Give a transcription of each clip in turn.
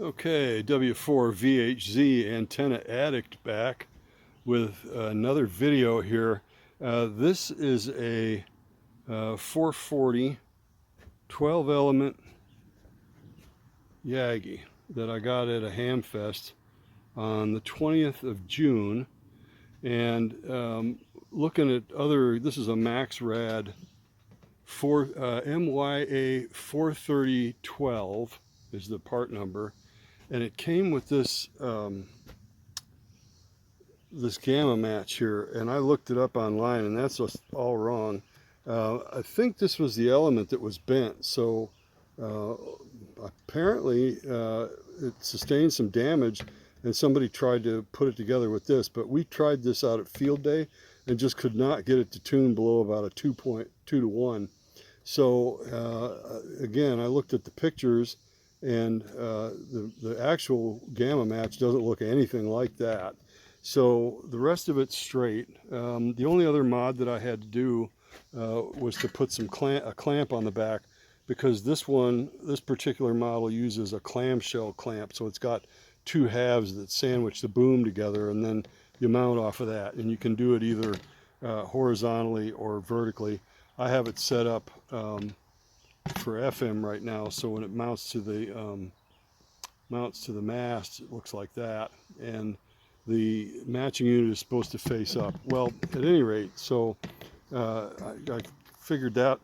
Okay, W4 VHZ Antenna Addict back with another video here. This is a 440 12 element Yagi that I got at a HamFest on the 20th of June. And looking at other, this is a Maxrad MYA 43012 is the part number. And it came with this this gamma match here, and I looked it up online, and that's just all wrong. I think this was the element that was bent, so apparently it sustained some damage, and somebody tried to put it together with this, but we tried this out at field day and just could not get it to tune below about a 2.2 to 1. So again, I looked at the pictures, and the actual gamma match doesn't look anything like that. So the rest of it's straight. The only other mod that I had to do was to put a clamp on the back, because this particular model uses a clamshell clamp. So it's got two halves that sandwich the boom together, and then you mount off of that. And you can do it either horizontally or vertically. I have it set up for FM right now, so when it mounts to the mast, it looks like that, and the matching unit is supposed to face up. Well, at any rate, so I figured that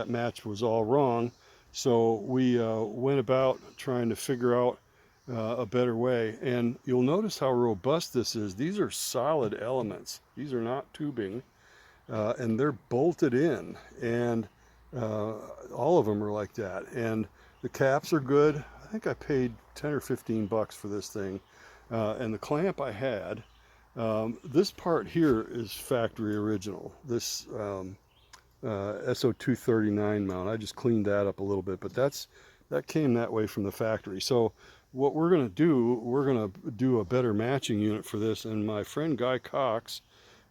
match was all wrong, so we went about trying to figure out a better way. And you'll notice how robust this is. These are solid elements. These are not tubing, and they're bolted in, and all of them are like that. And the caps are good. I think I paid 10 or 15 bucks for this thing. And the clamp I had, this part here is factory original. This SO239 mount, I just cleaned that up a little bit, but that came that way from the factory. So what we're going to do a better matching unit for this. And my friend Guy Cox,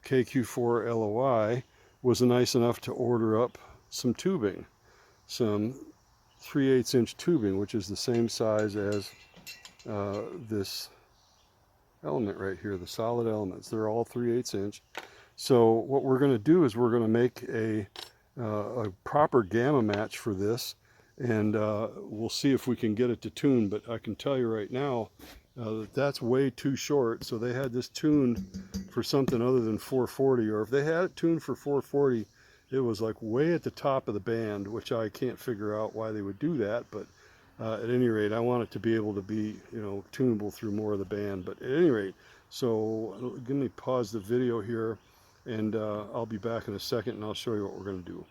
KQ4LOI, was nice enough to order up some tubing, some 3/8 inch tubing, which is the same size as this element right here, the solid elements. They're all 3/8 inch. So what we're going to do is we're going to make a proper gamma match for this, and we'll see if we can get it to tune. But I can tell you right now that that's way too short. So they had this tuned for something other than 440, or if they had it tuned for 440, it was like way at the top of the band, which I can't figure out why they would do that. But at any rate, I want it to be able to be, tunable through more of the band. But at any rate, so let me pause the video here, and I'll be back in a second, and I'll show you what we're going to do.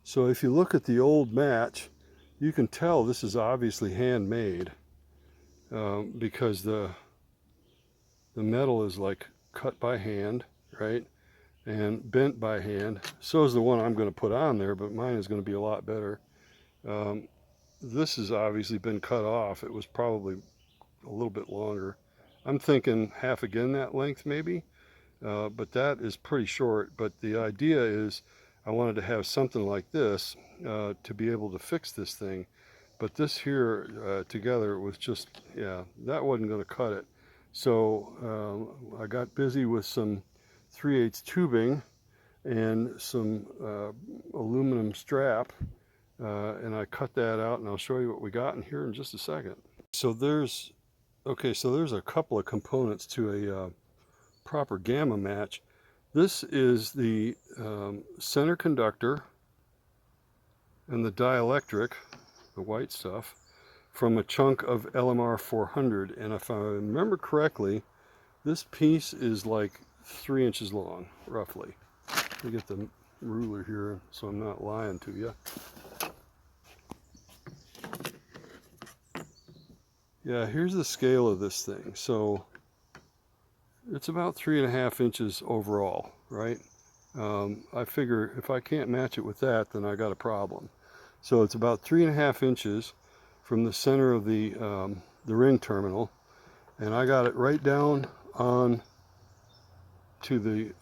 So if you look at the old match, you can tell this is obviously handmade, because the metal is like cut by hand, right, and bent by hand. So is the one I'm going to put on there, but mine is going to be a lot better. This has obviously been cut off. It was probably a little bit longer. I'm thinking half again that length maybe, but that is pretty short. But the idea is I wanted to have something like this to be able to fix this thing. But this here together was just, yeah, that wasn't going to cut it. So I got busy with some 3/8 tubing and some aluminum strap, and I cut that out, and I'll show you what we got in here in just a second. So there's a couple of components to a proper gamma match. This is the center conductor and the dielectric, the white stuff, from a chunk of LMR 400. And if I remember correctly, this piece is like 3 inches long, roughly. Let me get the ruler here so I'm not lying to you. Yeah, here's the scale of this thing. So it's about 3.5 inches overall, right? I figure if I can't match it with that, then I got a problem. So it's about 3.5 inches from the center of the ring terminal, and I got it right down on to the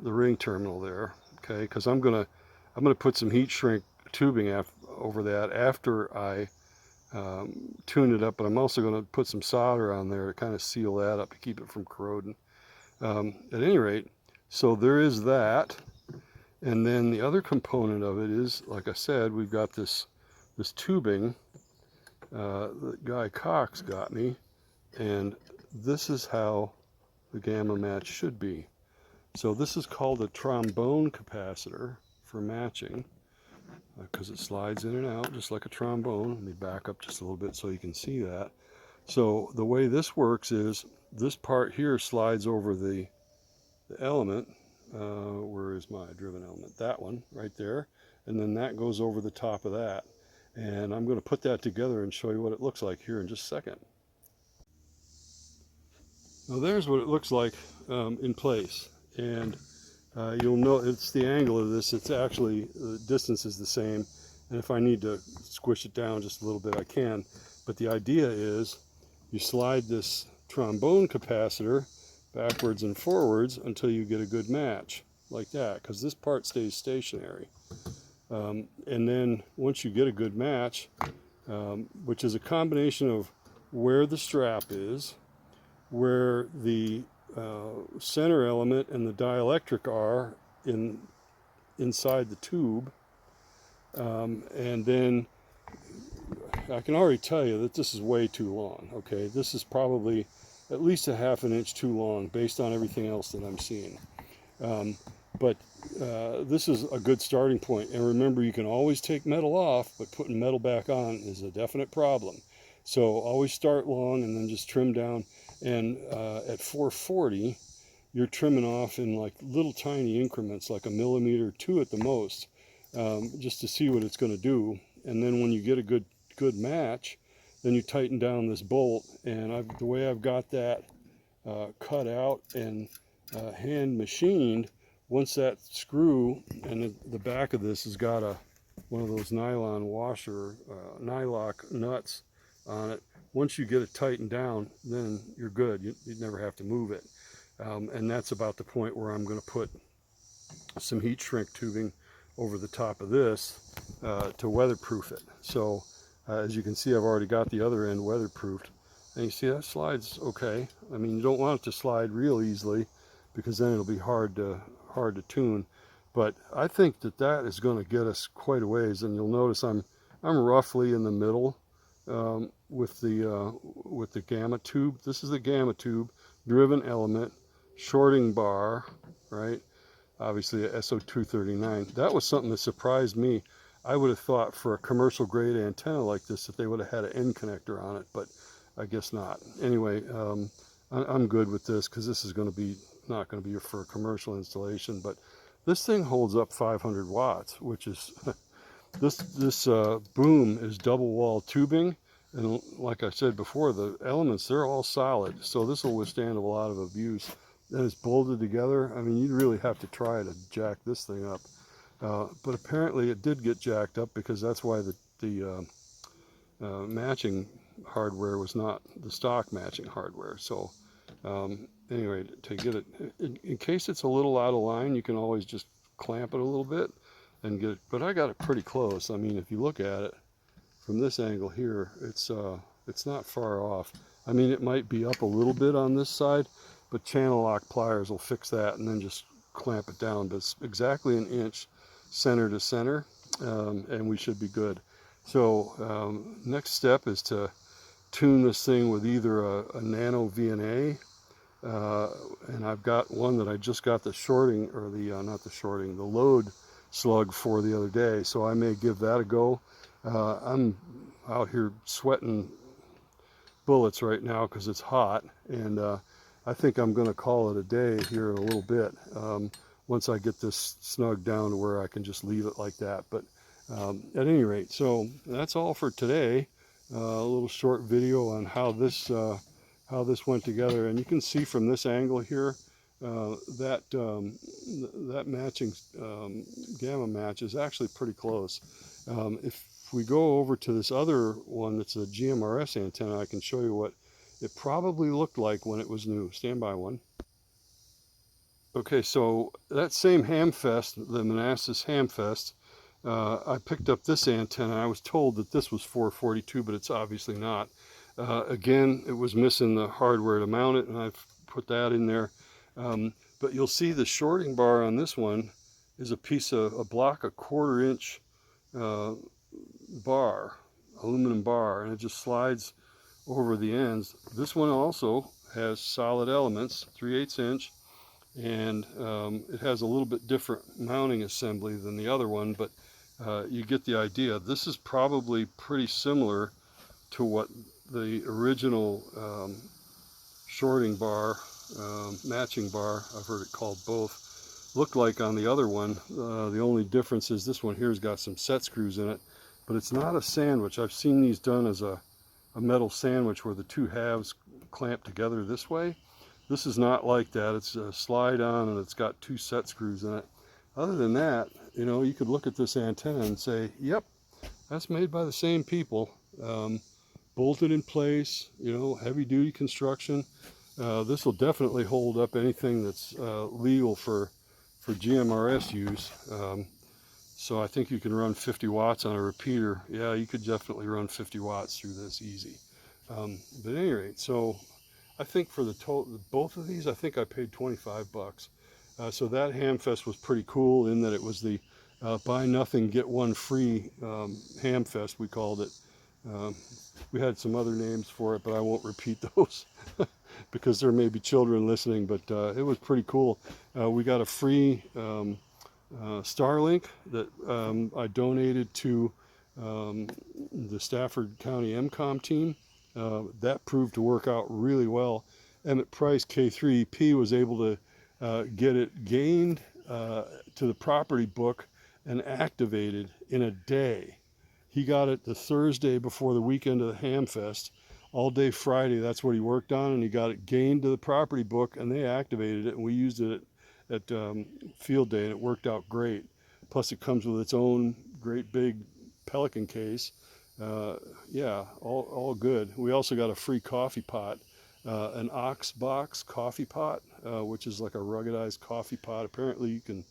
ring terminal there. Okay, because I'm gonna put some heat shrink tubing over that after I tune it up, but I'm also going to put some solder on there to kind of seal that up to keep it from corroding. At any rate, so there is that. And then the other component of it is, like I said, we've got this tubing that Guy Cox got me, and this is how the gamma match should be. So this is called a trombone capacitor for matching, because it slides in and out just like a trombone. Let me back up just a little bit so you can see that. So the way this works is this part here slides over the element. Where is my driven element? That one right there. And then that goes over the top of that. And I'm going to put that together and show you what it looks like here in just a second. Now there's what it looks like in place. And you'll know it's the angle of this. It's actually, the distance is the same. And if I need to squish it down just a little bit, I can. But the idea is you slide this trombone capacitor backwards and forwards until you get a good match, like that, because this part stays stationary. And then once you get a good match, which is a combination of where the strap is, where the center element and the dielectric are inside the tube, and then I can already tell you that this is way too long. Okay, this is probably at least a ½ an inch too long based on everything else that I'm seeing. But this is a good starting point. And remember, you can always take metal off, but putting metal back on is a definite problem. So always start long and then just trim down. And at 440, you're trimming off in like little tiny increments, like 1 millimeter or 2 at the most, just to see what it's going to do. And then when you get a good match, then you tighten down this bolt. And the way I've got that cut out and hand machined, once that screw and the back of this has got one of those nylon washer, nylock nuts on it. Once you get it tightened down, then you're good. You'd never have to move it. And that's about the point where I'm going to put some heat shrink tubing over the top of this to weatherproof it. So as you can see, I've already got the other end weatherproofed. And you see that slides okay. I mean, you don't want it to slide real easily because then it'll be hard to tune. But I think that is going to get us quite a ways. And you'll notice I'm roughly in the middle with the gamma tube. This is the gamma tube, driven element, shorting bar, right? Obviously a SO239. That was something that surprised me. I would have thought for a commercial grade antenna like this that they would have had an end connector on it, but I guess not. Anyway, I'm good with this because this is going to be not going to be for a commercial installation, but this thing holds up 500 watts, which is this boom is double wall tubing, and like I said before, the elements, they're all solid, so this will withstand a lot of abuse. And it's bolted together. I mean, you'd really have to try to jack this thing up. But apparently it did get jacked up because that's why the matching hardware was not the stock matching hardware. So anyway, to get it, in case it's a little out of line, you can always just clamp it a little bit and get it. But I got it pretty close. I mean, if you look at it from this angle here, it's not far off. I mean, it might be up a little bit on this side, but channel lock pliers will fix that and then just clamp it down. But it's exactly 1 inch center to center, and we should be good. So next step is to tune this thing with either a nano VNA, and I've got one that I just got the shorting, or the load slug for the other day, so I may give that a go. I'm out here sweating bullets right now because it's hot, and I think I'm going to call it a day here in a little bit. Once I get this snug down to where I can just leave it like that. But at any rate, so that's all for today. A little short video on how this went together, and you can see from this angle here that matching gamma match is actually pretty close. If we go over to this other one that's a GMRS antenna, I can show you what it probably looked like when it was new. Stand by one. Okay, so that same HamFest, the Manassas HamFest, I picked up this antenna. I was told that this was 442, but it's obviously not. Again, it was missing the hardware to mount it, and I've put that in there. But you'll see the shorting bar on this one is a block, a 1/4 inch bar, aluminum bar, and it just slides over the ends. This one also has solid elements, 3/8 inch, and it has a little bit different mounting assembly than the other one, but you get the idea. This is probably pretty similar to what the original shorting bar, matching bar, I've heard it called both, looked like on the other one. The only difference is this one here's got some set screws in it, but it's not a sandwich. I've seen these done as a metal sandwich where the two halves clamp together this way. This is not like that. It's a slide on and it's got 2 set screws in it. Other than that, you know, you could look at this antenna and say, yep, that's made by the same people. Bolted in place, you know, heavy duty construction. This will definitely hold up anything that's legal for GMRS use. So I think you can run 50 watts on a repeater. Yeah, you could definitely run 50 watts through this easy. But at any rate, so I think for the total, both of these, I think I paid 25 bucks. So that HamFest was pretty cool in that it was the buy nothing, get one free HamFest, we called it. We had some other names for it, but I won't repeat those because there may be children listening, but it was pretty cool. We got a free Starlink that I donated to the Stafford County MCOM team. That proved to work out really well. Emmett Price, K3EP, was able to get it gained to the property book and activated in a day. He got it the Thursday before the weekend of the HamFest. All day Friday, that's what he worked on, and he got it gained to the property book, and they activated it, and we used it at field day, and it worked out great. Plus, it comes with its own great big Pelican case. Yeah, all good. We also got a free coffee pot, an Ox Box coffee pot, which is like a ruggedized coffee pot. Apparently, you can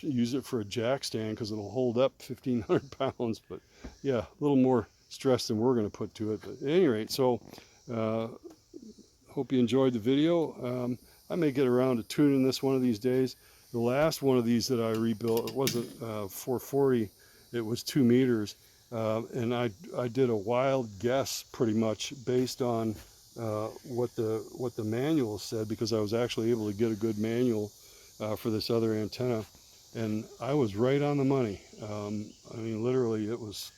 use it for a jack stand because it'll hold up 1,500 pounds. But yeah, a little more stress than we're going to put to it. But at any rate, so hope you enjoyed the video. I may get around to tuning this one of these days. The last one of these that I rebuilt, it wasn't 440, it was 2 meters. And I did a wild guess pretty much based on what the manual said, because I was actually able to get a good manual for this other antenna. And I was right on the money. I mean, literally, it was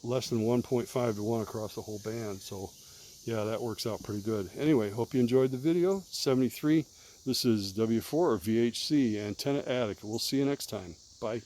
less than 1.5 to 1 across the whole band. So, yeah, that works out pretty good. Anyway, hope you enjoyed the video. 73. This is W4 or VHC Antenna Addict. We'll see you next time. Bye.